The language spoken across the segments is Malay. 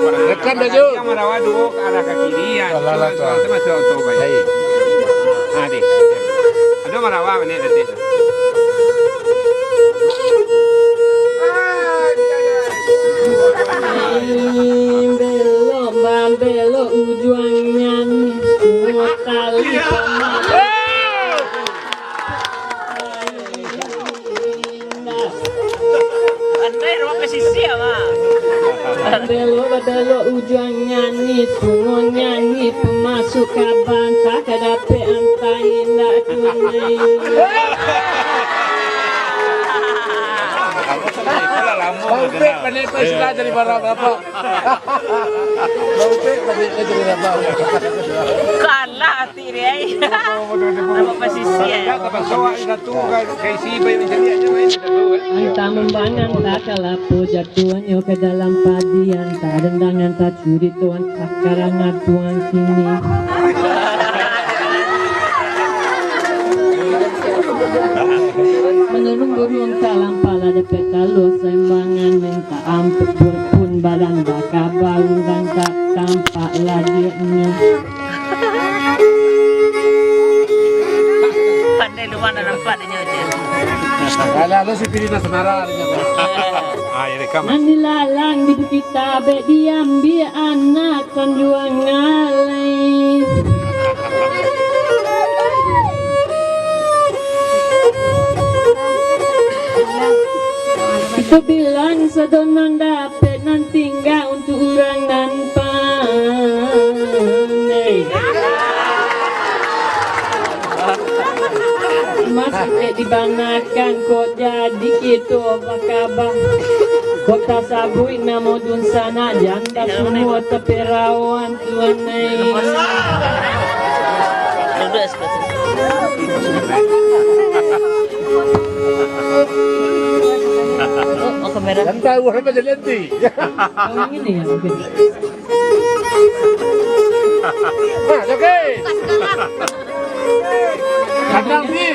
Rekan dah Jun. Yang merawa dua ke arah ke kiri. Salah tu. Itu masuk auto baik. Baik. Adik. Ada merawa ni nanti. Belok ujungnya nih semua tali Andai rumah pesisir mah. belok ujungnya nih semua nyanyi pemasuk kaban tak dapat antain nak tunai. Baupek balik ke istilah jadi barang apa? Baupek balik ke jadi apa? Kalah hati dia. Rumah pesisir. Ya, tapi soal itu kayak si bayi menjadi aja main itu. Anta membangan tak kalapu jatuhannya ke dalam padian tak dendangan tak curi tuan tak karangan tuan kini. Menurun burung talang pala dapat talus sembangan minta ampun pun badan bakal bau dan tak tampak ladinya. Pandai lu mana nampak dia je. Kalau lu si Pirina Senara Ah, ya rekam. Nani lalang di bukit tabe diam biar anak kan juang ngalai. Itu bilang sedonang dapat nanti enggak untuk orang nan pandai. Masih dibanakan kok jadi gitu apa kabar? Kota sabui namo dun sana janda semua tapi rawan tuan nai. Duduk seperti. Oh kamera. Dan tahu apa jadi nanti. Oh ini ya mungkin. Nah, oke. Kadang ni.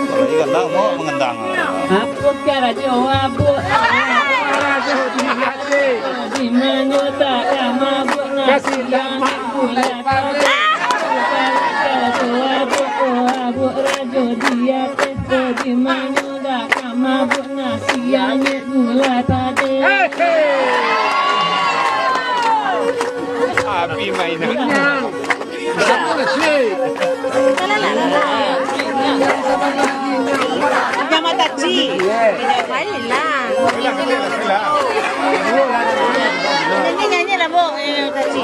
Kalau ikan tak mau mengendang. Apa kara jawabu? Di mana tak mabuk Kasih lama mulai pagi. Jawabu rajo dia testo di mana tak mabuk nasiannya gula tadi. Api mainan. Satu nasi. Nama taci. Ini nyanyi lah bong taci.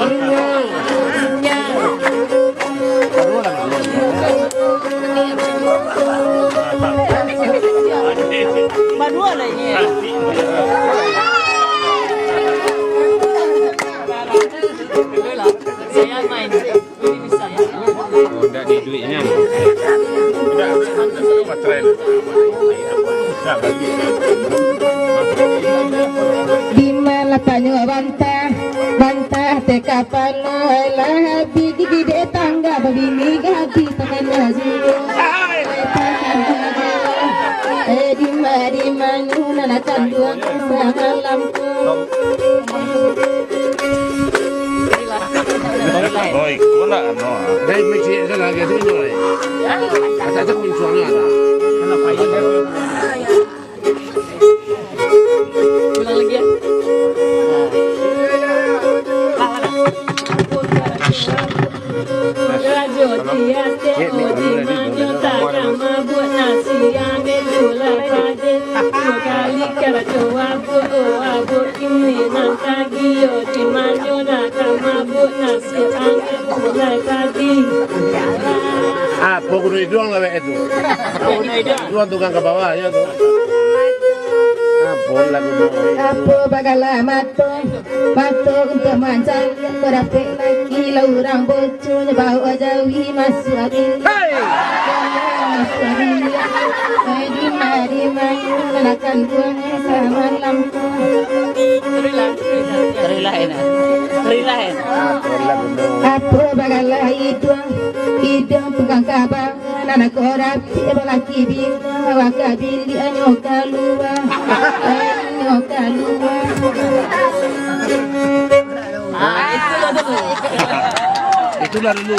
Badua lah ini. Saya main. Ini bisa ya. Oh, dah di duitnya. Di mana tanya bantah teka panolah bigi di tangga begini ganti tangan nazio. Di mana nana canduan malamku. Oi, kuna ano? Dari macam itu lagi tu ni. Ada tu muncul ni ada. Ulang lagi ya. Rajo dia teo di mana tak mabuk nasiannya gula tadi. Dua kali kara jawabu abu ini nanti gio di mana tak mabuk nasiannya gula tadi. Ah, pokok itu orang lewat itu. Tuan tukang ke bawah ya tu. Apa lagu tu? Apa bagalah matung untuk mancal berapik lagi laurang bocornya bawa jauhi masuk angin. Masuk angin. Di mana menakan buang sama lampu. Terilahin. Apa lagu tu? Apa bagalah hidung pegang kabar anak korapi laki bila wakabili anyokalua anyokalua. Itulah dulu.